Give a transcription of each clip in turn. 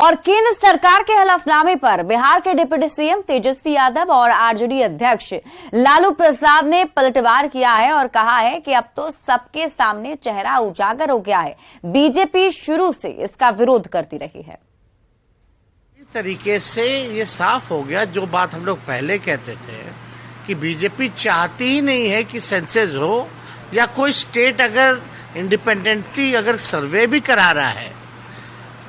और केंद्र सरकार के हलफनामे पर बिहार के डिप्टी सीएम तेजस्वी यादव और आरजेडी अध्यक्ष लालू प्रसाद ने पलटवार किया है और कहा है कि अब तो सबके सामने चेहरा उजागर हो गया है। बीजेपी शुरू से इसका विरोध करती रही है। इस तरीके से ये साफ हो गया जो बात हम लोग पहले कहते थे कि बीजेपी चाहती ही नहीं है कि सेंसस हो या कोई स्टेट अगर इंडिपेंडेंटली अगर सर्वे भी करा रहा है,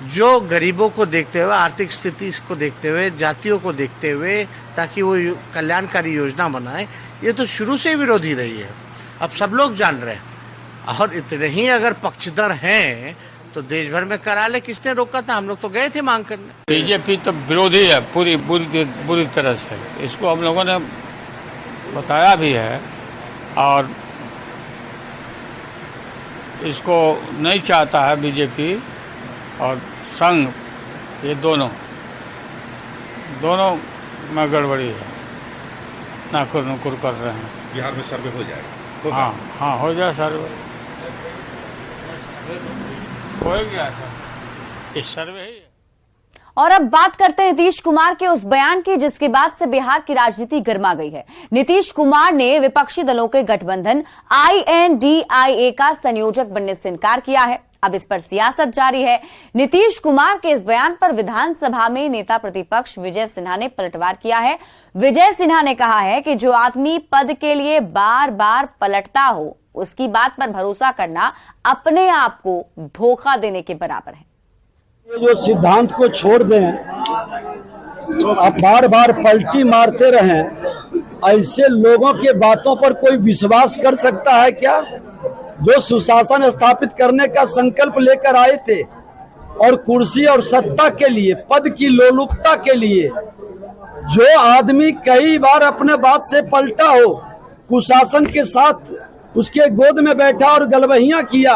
जो गरीबों को देखते हुए, आर्थिक स्थिति को देखते हुए, जातियों को देखते हुए, ताकि वो कल्याणकारी योजना बनाए, ये तो शुरू से विरोधी रही है। अब सब लोग जान रहे हैं और इतने ही अगर पक्षधर हैं तो देश भर में करा ले, किसने रोका था? हम लोग तो गए थे मांग करने। बीजेपी तो विरोधी है बुरी तरह से, इसको हम लोगों ने बताया भी है और इसको नहीं चाहता है बीजेपी और संघ, ये दोनों में गड़बड़ी है, नाकुर नुकुर कर रहे हैं। बिहार में सर्वे हो जाएगा? हाँ हो जाए सर्वे, हो गया था इस सर्वे ही। और अब बात करते हैं नीतीश कुमार के उस बयान की जिसके बाद से बिहार की राजनीति गर्मा गई है। नीतीश कुमार ने विपक्षी दलों के गठबंधन INDIA का संयोजक बनने से इनकार किया है। अब इस पर सियासत जारी है। नीतीश कुमार के इस बयान पर विधानसभा में नेता प्रतिपक्ष विजय सिन्हा ने पलटवार किया है। विजय सिन्हा ने कहा है कि जो आदमी पद के लिए बार बार पलटता हो, उसकी बात पर भरोसा करना अपने आप को धोखा देने के बराबर है। ये जो सिद्धांत को छोड़ दें, आप बार बार पलटी मारते रहें, ऐसे लोगों के बातों पर कोई विश्वास कर सकता है क्या? जो सुशासन स्थापित करने का संकल्प लेकर आए थे और कुर्सी और सत्ता के लिए, पद की लोलुपता के लिए जो आदमी कई बार अपने बात से पलटा हो, कुशासन के साथ उसके गोद में बैठा और गलबहियां किया,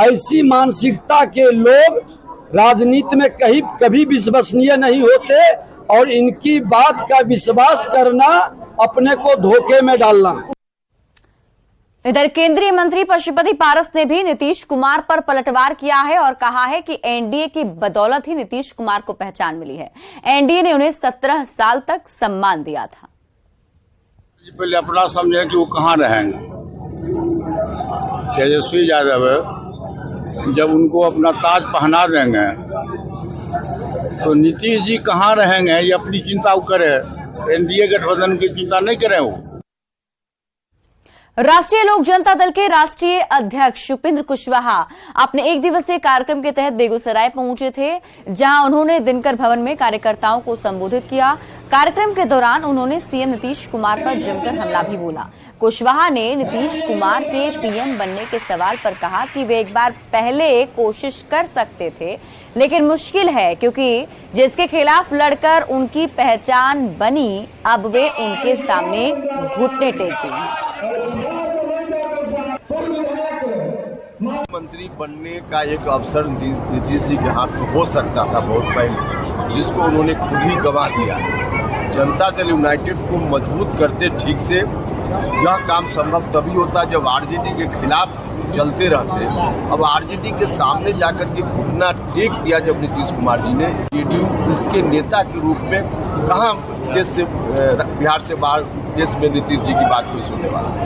ऐसी मानसिकता के लोग राजनीति में कभी विश्वसनीय नहीं होते और इनकी बात का विश्वास करना अपने को धोखे में डालना। इधर केंद्रीय मंत्री पशुपति पारस ने भी नीतीश कुमार पर पलटवार किया है और कहा है कि एनडीए की बदौलत ही नीतीश कुमार को पहचान मिली है। एनडीए ने उन्हें 17 साल तक सम्मान दिया था। पहले अपना समझे कि वो कहां रहेंगे। तेजस्वी यादव जब उनको अपना ताज पहना देंगे तो नीतीश जी कहां रहेंगे, ये अपनी चिंता करे। एनडीए गठबंधन की चिंता नहीं करें। वो राष्ट्रीय लोक जनता दल के राष्ट्रीय अध्यक्ष उपेंद्र कुशवाहा अपने एक दिवसीय कार्यक्रम के तहत बेगूसराय पहुंचे थे, जहां उन्होंने दिनकर भवन में कार्यकर्ताओं को संबोधित किया। कार्यक्रम के दौरान उन्होंने सीएम नीतीश कुमार पर जमकर हमला भी बोला। कुशवाहा ने नीतीश कुमार के पीएम बनने के सवाल पर कहा कि वे एक बार पहले कोशिश कर सकते थे, लेकिन मुश्किल है क्योंकि जिसके खिलाफ लड़कर उनकी पहचान बनी, अब वे उनके सामने घुटने टेकते हैं। मंत्री बनने का एक अवसर नीतीश जी के हाथ में हो सकता था बहुत पहले, जिसको उन्होंने खुद ही गंवा दिया। जनता दल यूनाइटेड को मजबूत करते ठीक से यह काम संभव तभी होता जब आरजेडी के खिलाफ चलते रहते। अब आरजेडी के सामने जाकर के घुटना टेक दिया जब नीतीश कुमार जी ने। जेडीयू इसके नेता के रूप में कहां देश से, बिहार से बाहर देश में नीतीश जी की बात कोई सुनने वाला।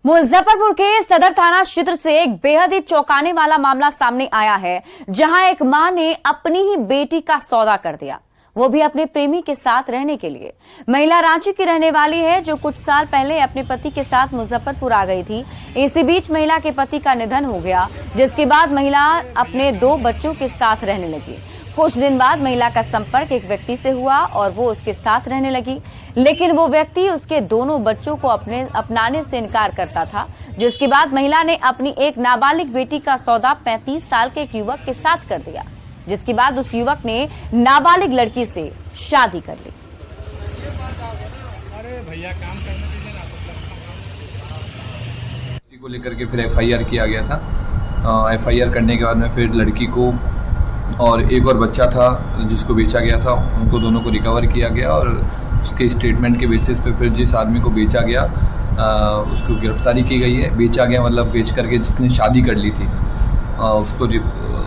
मुजफ्फरपुर के सदर थाना क्षेत्र से एक बेहद ही चौंकाने वाला मामला सामने आया है, जहां एक मां ने अपनी ही बेटी का सौदा कर दिया, वो भी अपने प्रेमी के साथ रहने के लिए। महिला रांची की रहने वाली है, जो कुछ साल पहले अपने पति के साथ मुजफ्फरपुर आ गई थी। इसी बीच महिला के पति का निधन हो गया, जिसके बाद महिला अपने 2 बच्चों के साथ रहने लगी। कुछ दिन बाद महिला का संपर्क एक व्यक्ति से हुआ और वो उसके साथ रहने लगी, लेकिन वो व्यक्ति उसके दोनों बच्चों को अपनाने से इनकार करता था, जिसके बाद महिला ने अपनी एक नाबालिग बेटी का सौदा 35 साल के एक युवक के साथ कर दिया, जिसके बाद उस युवक ने नाबालिग लड़की से शादी कर ली। अरे भैया काम करने इसी को लेकर के फिर FIR किया गया था। FIR करने के बाद में फिर लड़की को और एक और बच्चा था जिसको बेचा गया था, उनको दोनों को रिकवर किया गया और उसके स्टेटमेंट के बेसिस पे फिर जिस आदमी को बेचा गया उसको गिरफ्तारी की गई है। बेचा गया मतलब बेच करके जिसने शादी कर ली थी उसको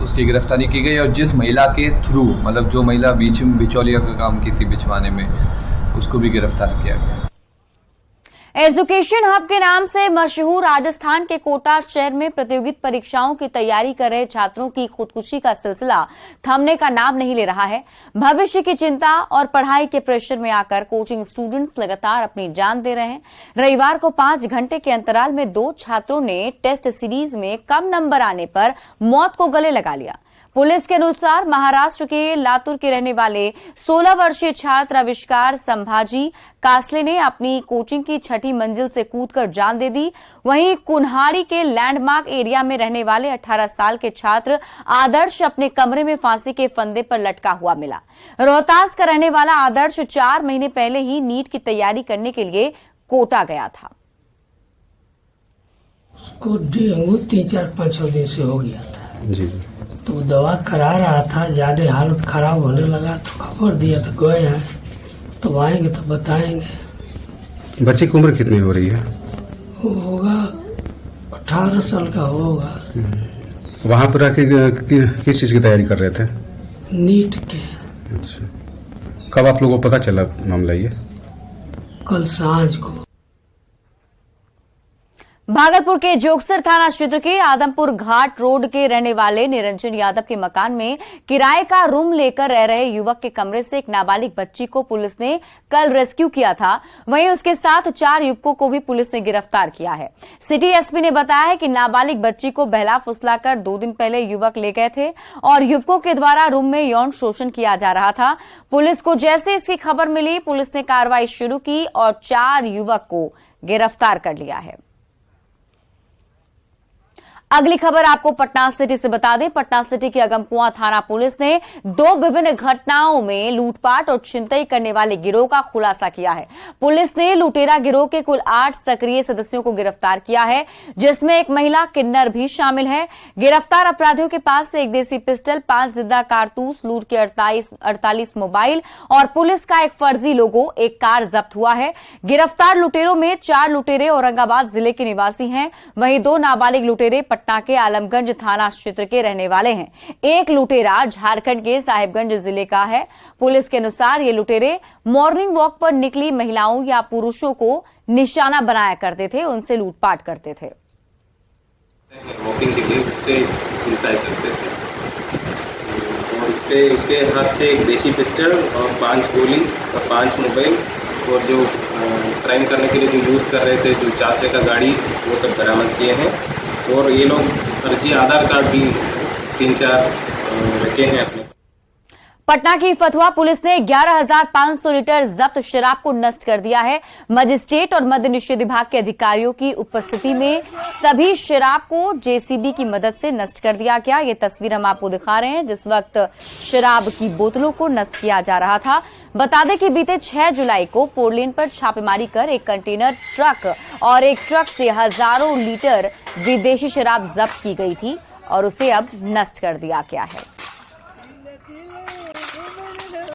उसकी गिरफ्तारी की गई और जिस महिला के थ्रू, मतलब जो महिला बिचौलिया का काम की थी बिचवाने में, उसको भी गिरफ्तार किया गया। एजुकेशन हब के नाम से मशहूर राजस्थान के कोटा शहर में प्रतियोगित परीक्षाओं की तैयारी कर रहे छात्रों की खुदकुशी का सिलसिला थमने का नाम नहीं ले रहा है। भविष्य की चिंता और पढ़ाई के प्रेशर में आकर कोचिंग स्टूडेंट्स लगातार अपनी जान दे रहे हैं। रविवार को 5 घंटे के अंतराल में 2 छात्रों ने टेस्ट सीरीज में कम नंबर आने पर मौत को गले लगा लिया। पुलिस के अनुसार महाराष्ट्र के लातूर के रहने वाले 16 वर्षीय छात्र आविष्कार संभाजी कासले ने अपनी कोचिंग की 6ठी मंजिल से कूदकर जान दे दी। वहीं कुन्हाड़ी के लैंडमार्क एरिया में रहने वाले 18 साल के छात्र आदर्श अपने कमरे में फांसी के फंदे पर लटका हुआ मिला। रोहतास का रहने वाला आदर्श 4 महीने पहले ही नीट की तैयारी करने के लिए कोटा गया था। उसको डेंगू 3-4-5 दिन से हो गया था जी। तो दवा करा रहा था, ज्यादा हालत खराब होने लगा तो खबर दिया तो गए हैं, तो आएंगे तो बताएंगे। बच्चे की उम्र कितनी हो रही है? वो होगा 18 साल का होगा। वहाँ पर आके किस चीज़ की तैयारी कर रहे थे? नीट के। अच्छा, कब आप लोगों को पता चला मामला ये? कल सांझ को। भागलपुर के जोगसर थाना क्षेत्र के आदमपुर घाट रोड के रहने वाले निरंजन यादव के मकान में किराए का रूम लेकर रह रहे युवक के कमरे से एक नाबालिग बच्ची को पुलिस ने कल रेस्क्यू किया था। वहीं उसके साथ 4 युवकों को भी पुलिस ने गिरफ्तार किया है। सिटी एसपी ने बताया है कि नाबालिग बच्ची को बहला फुसलाकर 2 दिन पहले युवक ले गए थे और युवकों के द्वारा रूम में यौन शोषण किया जा रहा था। पुलिस को जैसे इसकी खबर मिली, पुलिस ने कार्रवाई शुरू की और 4 युवक को गिरफ्तार कर लिया है। अगली खबर आपको पटना सिटी से बता दें। पटना सिटी की अगमकुआं थाना पुलिस ने 2 विभिन्न घटनाओं में लूटपाट और छिनतई करने वाले गिरोह का खुलासा किया है। पुलिस ने लुटेरा गिरोह के कुल 8 सक्रिय सदस्यों को गिरफ्तार किया है, जिसमें एक महिला किन्नर भी शामिल है। गिरफ्तार अपराधियों के पास से एक देसी पिस्टल, 5 जिंदा कारतूस, लूट के 48 मोबाइल और पुलिस का एक फर्जी लोगो, एक कार जब्त हुआ है। गिरफ्तार लुटेरों में 4 लुटेरे औरंगाबाद जिले के निवासी हैं। वहीं 2 नाबालिग लुटेरे पटना के आलमगंज थाना क्षेत्र के रहने वाले हैं। एक लुटेरा झारखंड के साहिबगंज जिले का है। पुलिस के अनुसार ये लुटेरे मॉर्निंग वॉक पर निकली महिलाओं या पुरुषों को निशाना बनाया करते थे, उनसे लूटपाट करते थे। वॉकिंग के लिए उससे चिंता करते थे और उसके हाथ से एक देसी पिस्टल और 5 गोली और 5 मोबाइल और जो क्राइम करने के लिए जो यूज़ कर रहे थे, जो 4 चक्का गाड़ी, वो सब बरामद किए हैं। और ये लोग फर्जी आधार कार्ड भी 3-4 रखे हैं अपने। पटना की फतुहा पुलिस ने 11,500 लीटर जब्त शराब को नष्ट कर दिया है। मजिस्ट्रेट और मद्य निषेध विभाग के अधिकारियों की उपस्थिति में सभी शराब को जेसीबी की मदद से नष्ट कर दिया गया। ये तस्वीर हम आपको दिखा रहे हैं जिस वक्त शराब की बोतलों को नष्ट किया जा रहा था। बता दें कि बीते 6 जुलाई को 4 लेन पर छापेमारी कर एक कंटेनर ट्रक और एक ट्रक से हजारों लीटर विदेशी शराब जब्त की गई थी और उसे अब नष्ट कर दिया गया है।